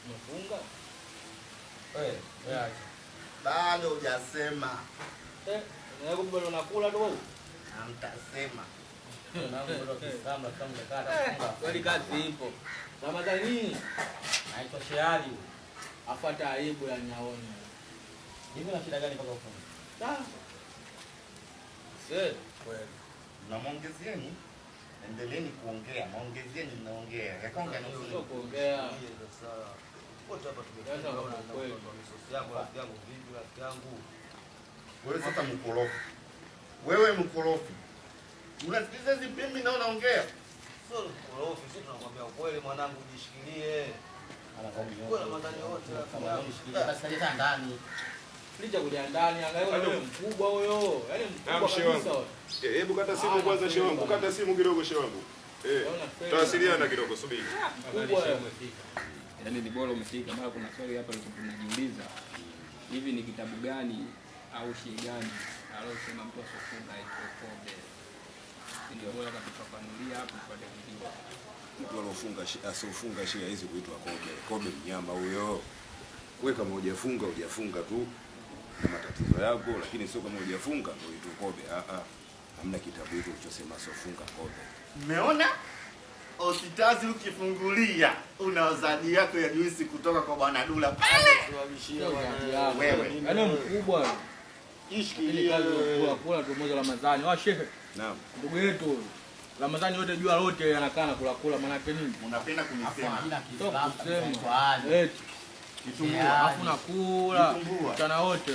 Umefunga? Wewe. Bado hujasema. Na kumbe unakula tu wewe? Hamtasema. Na mbona kisamla kama mkata. Kweli kazi ipo. Ramadhani Haiko shehali. afuata aibu ya nyaoni. Hivi na shida gani mpaka ufunge? Kweli. Na muongezieni. Endeleeni kuongea. Muongezieni mnaongea. Yakonga na Sio kuongea. Wote hapa Sasa kama kweli misosi yangu, rafiki yangu vipi, rafiki yangu. wewe sasa mkorofi. Wewe mkorofi. Unasikiza hizi pimbi na unaongea? Sio ukorofi, sisi tunakwambia ukweli mwanangu, jishikilie. Anakwambia. Kwa Ramadhani wote rafiki yangu. Basi kaleta ndani. licha kuja ndani angalia yule mkubwa huyo. Yaani mkubwa kabisa. Hebu kata simu kwanza shehe wangu. Kata simu kidogo shehe wangu. Tawasiliana kidogo subiri. Mkubwa umefika. Yaani ni bora umefika. Mara kuna swali hapa tunajiuliza. Hivi ni kitabu gani au shehe gani aliyosema mtu asofunga pombe? Ndio bora katufafanulia hapo tupate kujua. Mtu asofunga shehe hizi kuitwa kobe. Kobe mnyama huyo. Wewe kama hujafunga tu na matatizo yako, lakini sio kama hujafunga ndio uitwe kobe. Hamna kitabu hicho kilichosema asofunga kobe. Umeona? Ositazi ukifungulia una zawadi yako ya juisi kutoka kwa Bwana Dula pale. Wewe. Yaani mkubwa. Ili kazi kula tu mwezi wa Ramadhani. Shehe. Naam. Ndugu yetu Ramadhani yote jua lote anakaa na kula maana yake nini? Unapenda kunisema. Kila kitu Kusema. Kitumbua afu nakula mchana wote.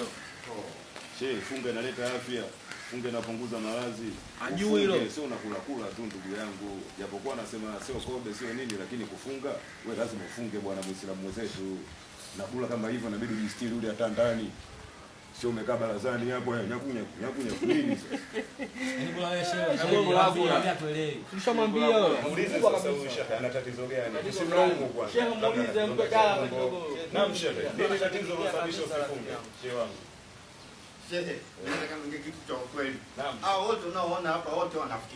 Shehe, funga inaleta afya. Funga inapunguza maradhi. Ajui hilo. Sio unakula tu ndugu yangu. Japokuwa nasema sio kobe sio nini, lakini kufunga wewe lazima ufunge bwana Muislamu mwenzetu. Nakula kama hivyo inabidi ujistiri ule hata ndani. Sio umekaa barazani hapo nyakunya nini sasa. Yaani kula wewe shehe tuelewi. Tulishamwambia wewe. Muulize sasa huyu shehe ana tatizo gani? Usimlaumu kwanza. Shehe muulize mpe dawa kidogo. Naam shehe. Nini tatizo lilosababisha usifunge? Shehe wangu. Shehe, nataka niongee kitu cha ukweli. Naam. Hao wote unaoona hapa wote wanafiki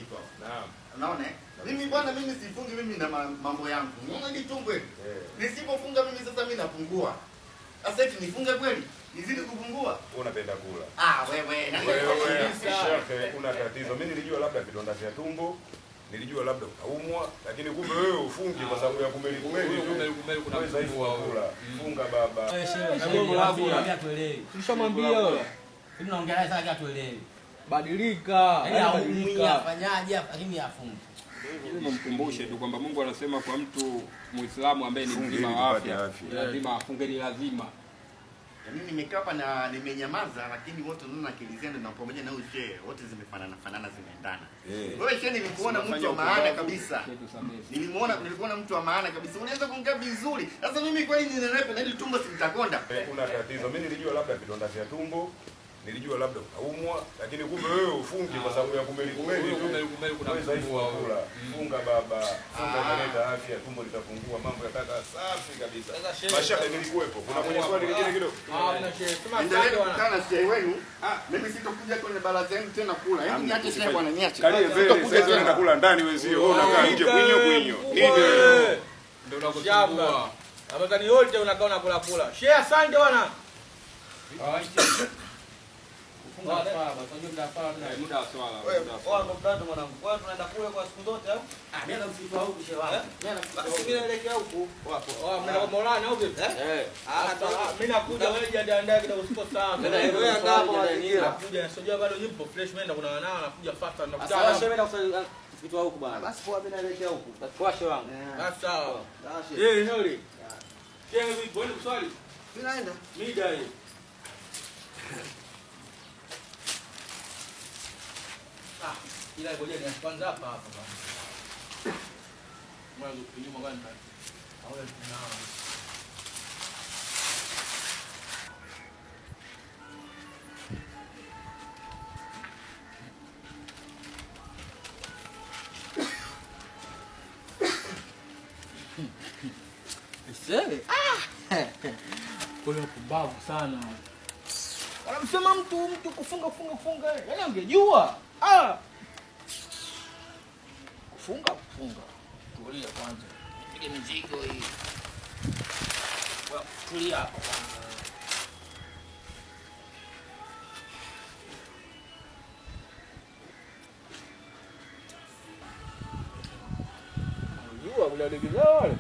kwa. Naam. Unaona? Mimi bwana sifungi mimi na mambo yangu. Unaona nitumbwe. Nisipofunga mimi sasa mimi napungua. Sasa eti nifunge kweli? Nizidi kupungua? Wewe unapenda kula. Wewe. Shehe, kuna tatizo. Mimi nilijua labda vidonda vya tumbo. Nilijua labda utaumwa, lakini kumbe wewe ufungi kwa sababu ya kumeli tu. Kuna dhaifu wa kula. Funga baba. Wewe shehe tuelewi. Tulishamwambia wewe. Hivi naongea naye sasa tuelewi. Badilika. Yaani afanyaje lakini afunge. Ili mkumbushe tu kwamba Mungu anasema kwa mtu Muislamu ambaye ni mzima wa afya lazima afunge, ni lazima. Mimi nimekaa hapa na nimenyamaza, lakini wote wanaona akili zenu na pamoja na shehe wote zimefanana zimeendana. Wewe shehe nilikuona mtu wa maana kabisa. Nilikuona mtu wa maana kabisa. Unaweza kuongea vizuri. Sasa mimi kweli ninenepe na ile tumbo simtakonda. Kuna tatizo. Mimi nilijua labda vidonda vya tumbo. Nilijua labda utaumwa, lakini kumbe wewe ufungi kwa sababu ya kumeli tu. Kuna dhaifu wa kula. Funga baba. Funga inaleta afya, tumbo litapungua, mambo yataka safi kabisa. Mashaka nilikuwepo. Kuna kwenye swali lingine kidogo. Hamna shehe. Sema endelee kukana shehe wenu. Mimi sitokuja kwenye baraza yenu tena kula. Yaani niache shehe bwana niache. Kalie mbele, sasa unaenda kula ndani wenzio. Wewe unakaa nje kwinyo. Ndio unakoshamba. Ramadhani yote unakaa unakula. Shehe asante bwana. Muda wa swala. Ndo mdado mwanangu. Kwa hiyo tunaenda kule kwa siku zote au? Nenda msitu wa huku shehe wangu. Basi mimi naelekea huko. Wapo. Mnaenda kwa Maulana au vipi? Mimi nakuja wewe jiandae kidogo usipo sawa. Wewe kaa hapo nakuja nasojua bado yupo fresh mimi nakuwa nao nakuja faster Sasa nakuja. shehe kusali msitu wa huku bwana. Basi poa mimi naelekea huku. Basi poa shehe wangu. Basi sawa. Noli. Shehe vipi? Wewe kuswali? Mimi naenda. Mida hii. Ila ngoja ni kwanza hapa bwana. Mwanzo kinyuma gani? Au tunao. Sasa kuna kubavu sana. Anamsema mtu kufunga. Yaani angejua. Kufunga. Tulia kwanza. Pige mizigo hii. Tulia hapo. Unajua bila digizao wale.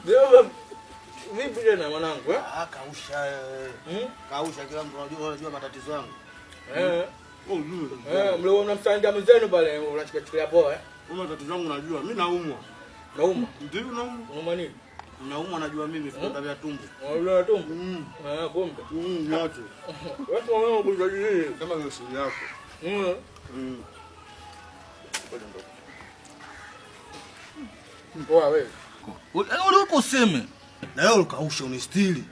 Ndio vipi tena mwanangu eh? Kausha. Kausha kila mtu unajua matatizo yangu. Mlio mnamsaidia mzenu pale unachikachikia poa eh? Matatizo yangu najua. Mimi naumwa. Naumwa? Ndio naumwa. Unaumwa nini? Naumwa najua mimi vidonda vya tumbo. Unalala tumbo? Kumbe. Nyote. Watu wao kujadili Kama hiyo siri yako. Poa wewe. Wewe uko useme. Na wewe ukausha unistiri.